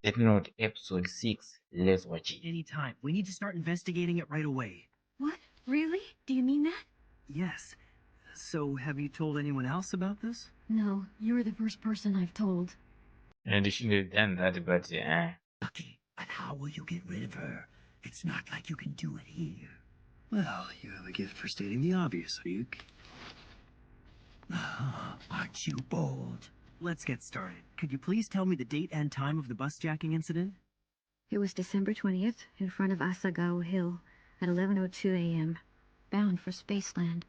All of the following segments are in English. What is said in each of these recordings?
Death Note episode 6. Let's watch it. Anytime. We need to start investigating it right away. What? Really? Do you mean that? Yes. So, have you told anyone else about this? No, you're the first person I've told. And they should have done that, but Okay, but how will you get rid of her? It's not like you can do it here. Well, you have a gift for stating the obvious, Ryuk. Aren't you bold? Let's get started. Could you please tell me the date and time of the bus jacking incident? It was December 20th in front of Asagao Hill at 11:02 a.m. Bound for Spaceland.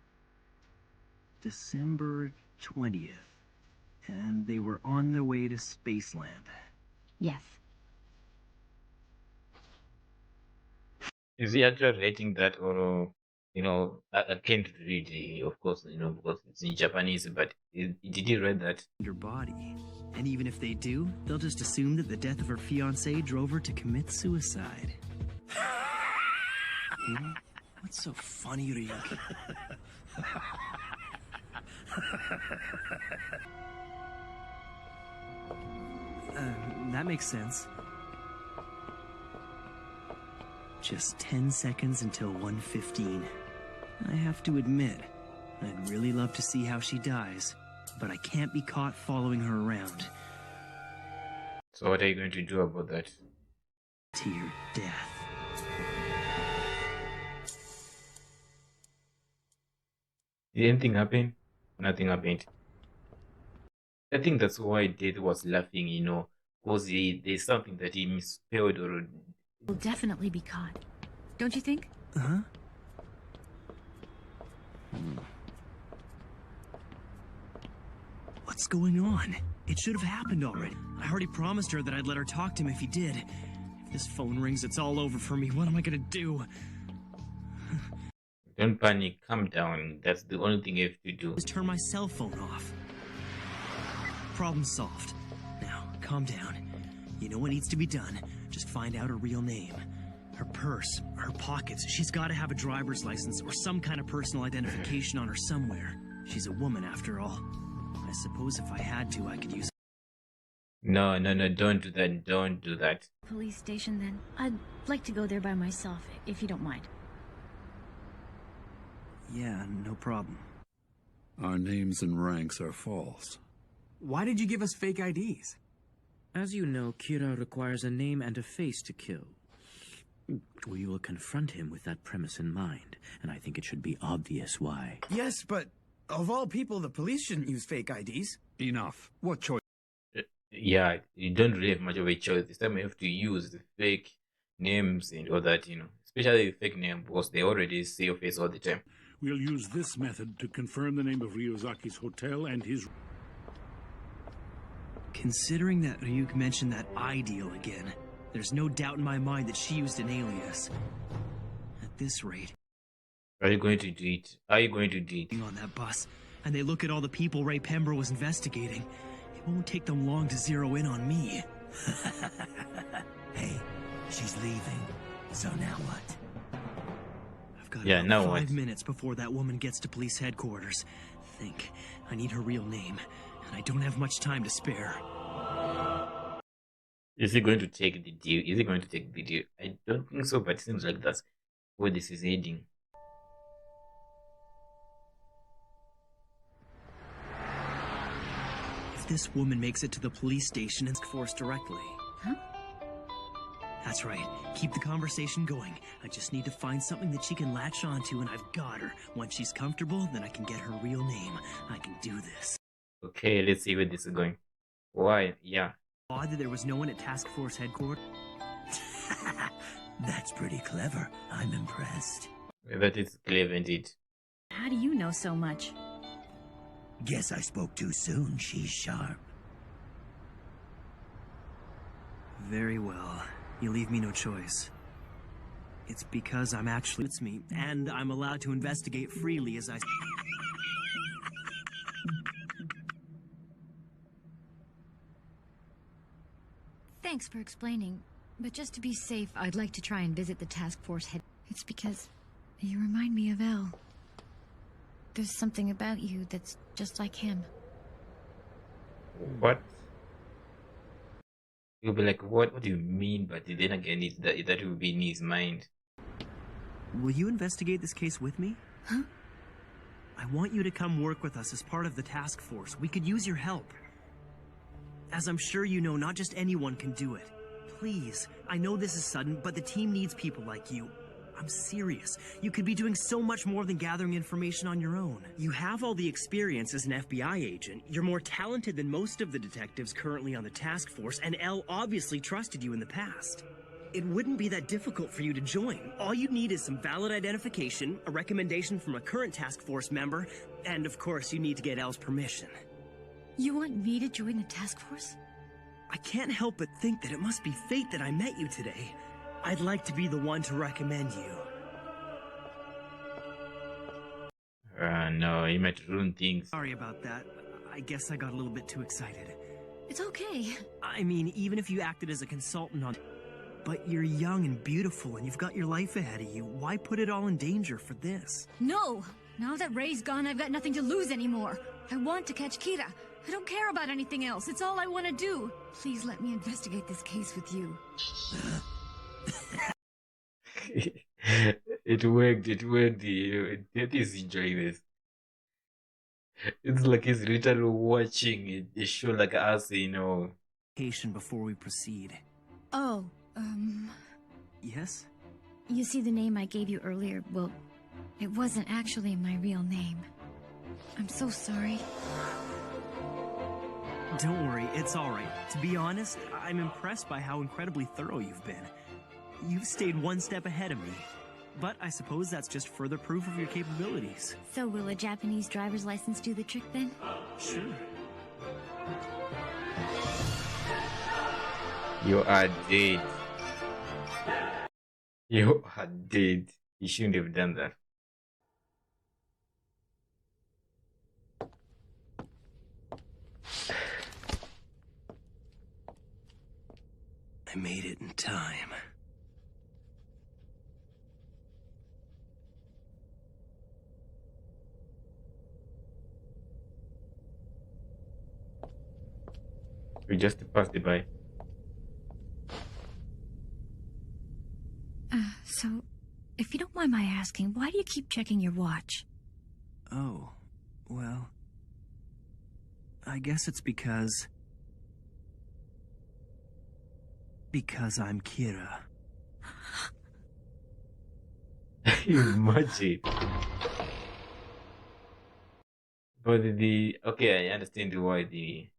December 20th. And they were on their way to Spaceland. Yes. is he actually rating that, or I can't read, of course, because it's in Japanese, but did he read that? Your body. And even if they do, they'll just assume that the death of her fiancé drove her to commit suicide. What's so funny, Ryuk? That makes sense. Just 10 seconds until 1:15. I have to admit, I'd really love to see how she dies, but I can't be caught following her around. So what are you going to do about that? To your death. Did anything happen? Nothing happened. I think that's why Death was laughing, because there's something that he misspelled or... Will definitely be caught. Don't you think? Huh? What's going on? It should have happened already. I already promised her that I'd let her talk to him if he did. If this phone rings, it's all over for me. What am I gonna do? Don't panic, calm down. That's the only thing you have to do. Just turn my cell phone off. Problem solved. Now, calm down. You know what needs to be done. Just find out her real name. Her purse, her pockets. She's got to have a driver's license or some kind of personal identification on her somewhere. She's a woman after all. I suppose if I had to, I could use... No, don't do that. Don't do that. Police station then. I'd like to go there by myself, if you don't mind. Yeah, no problem. Our names and ranks are false. Why did you give us fake IDs? As you know, Kira requires a name and a face to kill. We will confront him with that premise in mind, and I think it should be obvious why. Yes, but of all people, the police shouldn't use fake IDs. Enough. What choice? Yeah, you don't really have much of a choice. This time you have to use the fake names and all that, Especially the fake name, because they already see your face all the time. We'll use this method to confirm the name of Ryozaki's hotel and his... Considering that Ryuk mentioned that eye deal again, there's no doubt in my mind that she used an alias. At this rate... Are you going to do it? Are you going to do it? On that bus, and they look at all the people Ray Pembroke was investigating. It won't take them long to zero in on me. Hey, she's leaving. So now what? I've got Yeah, about now 5 what? minutes before that woman gets to police headquarters. Think. I need her real name, and I don't have much time to spare. Is he going to take the deal? Is he going to take the deal? I don't think so, but it seems like that's where this is heading. If this woman makes it to the police station and force directly. Huh? That's right. Keep the conversation going. I just need to find something that she can latch onto, and I've got her. Once she's comfortable, then I can get her real name. I can do this. Okay, let's see where this is going. Why? Yeah. Odd that there was no one at task force headquarters. That's pretty clever. I'm impressed. That is clever indeed. How do you know so much? Guess I spoke too soon. She's sharp. Very well. You leave me no choice. It's because I'm actually... It's me, and I'm allowed to investigate freely as I... Thanks for explaining, but just to be safe, I'd like to try and visit the task force head. It's because you remind me of El. There's something about you that's just like him. What? You'll be like, what do you mean? But then again, that will be in his mind. Will you investigate this case with me? Huh? I want you to come work with us as part of the task force. We could use your help. As I'm sure you know, not just anyone can do it. Please, I know this is sudden, but the team needs people like you. I'm serious. You could be doing so much more than gathering information on your own. You have all the experience as an FBI agent. You're more talented than most of the detectives currently on the task force, and Elle obviously trusted you in the past. It wouldn't be that difficult for you to join. All you need is some valid identification, a recommendation from a current task force member, and of course you need to get Elle's permission. You want me to join the task force? I can't help but think that it must be fate that I met you today. I'd like to be the one to recommend you. No, you might ruin things. Sorry about that. I guess I got a little bit too excited. It's okay. I mean, even if you acted as a consultant on... But you're young and beautiful and you've got your life ahead of you. Why put it all in danger for this? No! Now that Ray's gone, I've got nothing to lose anymore. I want to catch Kira. I don't care about anything else. It's all I want to do. Please let me investigate this case with you. It worked. Death is enjoying this. It's like he's literally watching a show like us, Before we proceed. Oh, Yes? you see the name I gave you earlier? Well, it wasn't actually my real name. I'm so sorry. Don't worry, it's alright. To be honest, I'm impressed by how incredibly thorough you've been. You've stayed one step ahead of me. But I suppose that's just further proof of your capabilities. So will a Japanese driver's license do the trick then? Sure. You are dead. You are dead. You shouldn't have done that. I made it in time. We just passed it by. So, if you don't mind my asking, why do you keep checking your watch? Oh, well... I guess it's because... Because I'm Kira. Imagine. But okay, I understand why the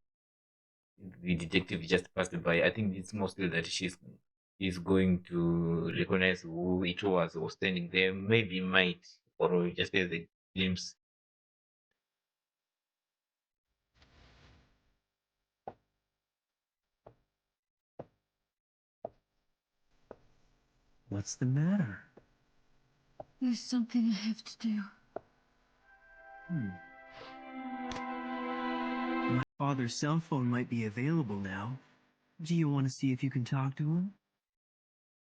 detective just passed by. I think it's mostly that she's going to recognize who it was standing there. Maybe might, or just as a glimpse. What's the matter? There's something I have to do. My father's cell phone might be available now. Do you want to see if you can talk to him?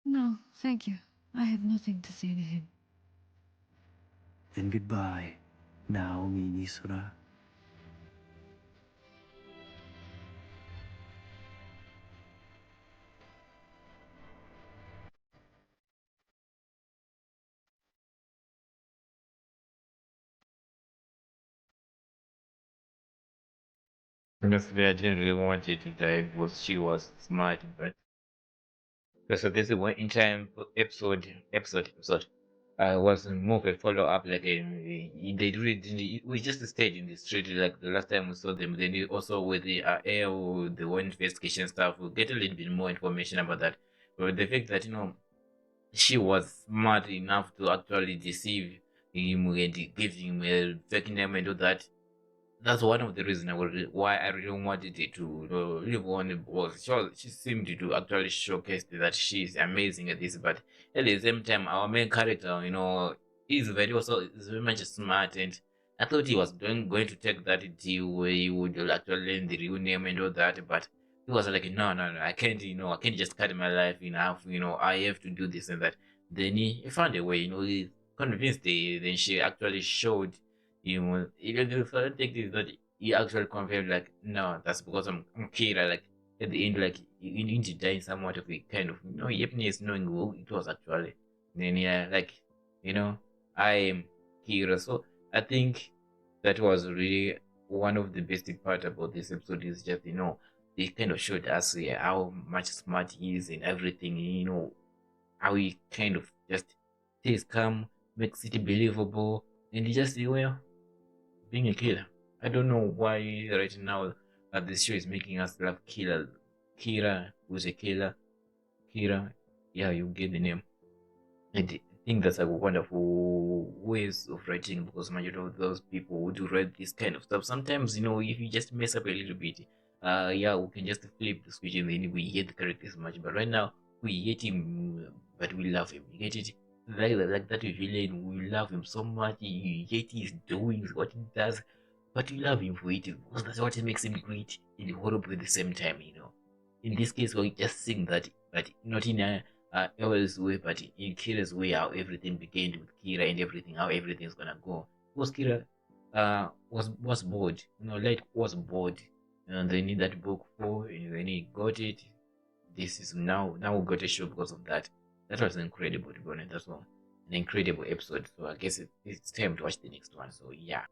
No, thank you. I have nothing to say to him. Then goodbye, Naomi Nisura. Honestly, I didn't really want her to die because she was smart, but so this is one in time episode. Was more of a follow up. Like they really didn't. We just stayed in the street like the last time we saw them. Then also with the air, the one investigation stuff, we'll get a little bit more information about that. But the fact that she was smart enough to actually deceive him and give him a fake name and all that, that's one of the reasons why I really wanted it to live on was she seemed to actually showcase that she's amazing at this, but at the same time, our main character, is very much smart, and I thought he was going to take that deal where he would actually learn the real name and all that, but he was like, no, I can't, I can't just cut my life in half, I have to do this and that. Then he found a way, he convinced her, then she actually showed even the third thing is that he actually confirmed like, no, that's because I'm Kira. Like at the end, like you need to die in somewhat of a kind of happiness, knowing who it was actually. And then yeah, like I am Kira. So I think that was really one of the best part about this episode is just they kind of showed us how much smart he is and everything. How he kind of just stays calm, makes it believable, and he just being a killer. I don't know why right now this show is making us love killer. Kira, who's a killer. Kira, yeah, you get the name. And I think that's a wonderful ways of writing because majority of those people who do write this kind of stuff, sometimes if you just mess up a little bit, yeah, we can just flip the switch and then we hate the characters much. But right now we hate him, but we love him. You get it? Like that villain, we love him so much. You hate his doings, what he does, but we love him for it because that's what makes him great and horrible at the same time. In this case, we're just seeing that, but not in a El's way, but in Kira's way, how everything began with Kira and everything, how everything's gonna go. Because Kira was bored, Light was bored, and they need that book for, and then he got it. This is now we got a show because of that. That was incredible to be honest. That's well, an incredible episode. So I guess it's time to watch the next one. So yeah.